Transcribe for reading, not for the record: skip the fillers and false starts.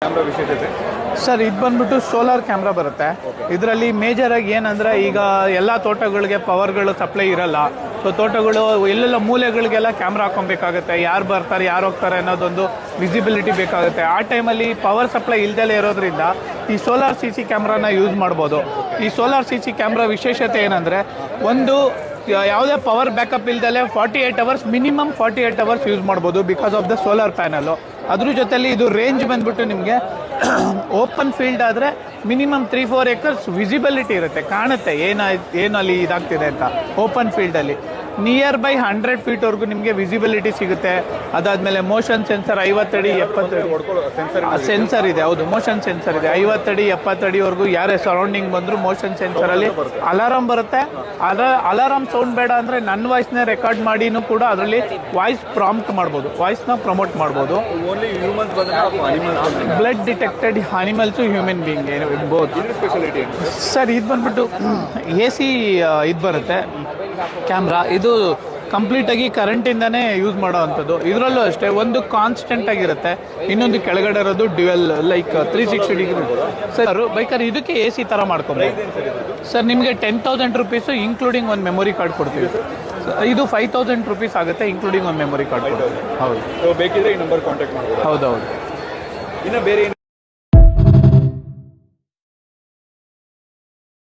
Camera ವಿಶೇಷತೆ sir ಇದು ಬಂದ್ಬಿಟ್ಟು ಸೋಲಾರ್ ಕ್ಯಾಮ್ರಾ ಬರುತ್ತೆ. ಇದರಲ್ಲಿ ಮೇಜರ್ ಆಗಿ ಏನಂದ್ರೆ ಈಗ ಎಲ್ಲ ತೋಟಗಳಿಗೆ ಪವರ್ಗಳು ಸಪ್ಲೈ ಇರಲ್ಲ. ಸೊ ತೋಟಗಳು ಎಲ್ಲೆಲ್ಲ ಮೂಲೆಗಳಿಗೆಲ್ಲ ಕ್ಯಾಮ್ರಾ ಹಾಕೊಬೇಕಾಗುತ್ತೆ. ಯಾರು ಬರ್ತಾರೆ ಯಾರು ಹೋಗ್ತಾರೆ ಅನ್ನೋದೊಂದು ವಿಸಿಬಿಲಿಟಿ ಬೇಕಾಗುತ್ತೆ. ಆ ಟೈಮಲ್ಲಿ ಪವರ್ ಸಪ್ಲೈ ಇಲ್ದಲೇ ಇರೋದ್ರಿಂದ ಈ ಸೋಲಾರ್ ಸಿ ಸಿ ಕ್ಯಾಮ್ರಾನ ಯೂಸ್ ಮಾಡ್ಬೋದು. ಈ ಸೋಲಾರ್ ಸಿ ಸಿ ಕ್ಯಾಮ್ರಾ ವಿಶೇಷತೆ ಏನಂದರೆ, ಒಂದು ಯಾವುದೇ ಪವರ್ ಬ್ಯಾಕಪ್ ಇಲ್ದಲೆ 48 ಅವರ್ಸ್ ಮಿನಿಮಮ್ 48 ಅವರ್ಸ್ ಯೂಸ್ ಮಾಡ್ಬೋದು because of the solar panel. ಅದ್ರ ಜೊತೆಲಿ ಇದು ರೇಂಜ್ ಬಂದ್ಬಿಟ್ಟು ನಿಮಗೆ ಓಪನ್ ಫೀಲ್ಡ್ ಆದರೆ ಮಿನಿಮಮ್ 3-4 ಎಕರ್ಸ್ ವಿಸಿಬಿಲಿಟಿ ಇರುತ್ತೆ, ಕಾಣುತ್ತೆ ಏನು ಅಲ್ಲಿ ಇದಾಗ್ತಿದೆ ಅಂತ. ಓಪನ್ ಫೀಲ್ಡಲ್ಲಿ ನಿಯರ್ ಬೈ 100 ಫೀಟ್ವರೆಗೂ ನಿಮಗೆ ವಿಸಿಬಿಲಿಟಿ ಸಿಗುತ್ತೆ. ಅದಾದಮೇಲೆ ಮೋಷನ್ ಸೆನ್ಸರ್ 50 ಅಡಿ 70 ಅಡಿ ಸೆನ್ಸರ್ ಇದೆ. ಹೌದು, ಮೋಷನ್ ಸೆನ್ಸರ್ ಇದೆ. 50 ಅಡಿ 70 ಅಡಿವರೆಗೂ ಯಾರೇ ಸರೌಂಡಿಂಗ್ ಬಂದರೂ ಮೋಷನ್ ಸೆನ್ಸರಲ್ಲಿ ಅಲಾರಾಮ್ ಬರುತ್ತೆ. ಅಲಾರಾಮ್ ಸೌಂಡ್ ಬೇಡ ಅಂದರೆ ನನ್ನ ವಾಯ್ಸ್ನೇ ರೆಕಾರ್ಡ್ ಮಾಡಿನೂ ಕೂಡ ಅದರಲ್ಲಿ ವಾಯ್ಸ್ ಪ್ರಾಂಪ್ಟ್ ಮಾಡ್ಬೋದು, ವಾಯ್ಸ್ನ ಪ್ರಮೋಟ್ ಮಾಡ್ಬೋದು. Blood detected animals human being both. Sir ಇದು ಬಂದ್ಬಿಟ್ಟು AC ಇದು ಬರುತ್ತೆ ಕ್ಯಾಮ್ರಾ. ಇದು ಕಂಪ್ಲೀಟಾಗಿ ಕರೆಂಟಿಂದನೇ ಯೂಸ್ ಮಾಡೋ ಅಂಥದ್ದು. ಇದರಲ್ಲೂ ಅಷ್ಟೇ, ಒಂದು ಕಾನ್ಸ್ಟೆಂಟ್ ಆಗಿರುತ್ತೆ, ಇನ್ನೊಂದು ಕೆಳಗಡೆ ಇರೋದು ಡ್ಯುವೆಲ್ ಲೈಕ್ 360 ಡಿಗ್ರಿ. ಸರ್ ಬೇಕಾದ್ರೆ ಇದಕ್ಕೆ AC ಥರ ಮಾಡ್ಕೊಬೋದು. ಸರ್ ನಿಮಗೆ 10,000 ರುಪೀಸು ಇನ್ಕ್ಲೂಡಿಂಗ್ ಒಂದು ಮೆಮೊರಿ ಕಾರ್ಡ್ ಕೊಡ್ತೀವಿ. ಇದು 5,000 ರುಪೀಸ್ ಆಗುತ್ತೆ ಇನ್ಕ್ಲೂಡಿಂಗ್ ಒಂದು ಮೆಮೊರಿ ಕಾರ್ಡ್ ಕೊಡ್ತೀವಿ. ಹೌದು, ಬೇಕಿದ್ರೆ ಈ ನಂಬರ್ ಕಾಂಟ್ಯಾಕ್ಟ್ ಮಾಡ್ಬೋದು. ಹೌದೌದು. ಇನ್ನು ಬೇರೆ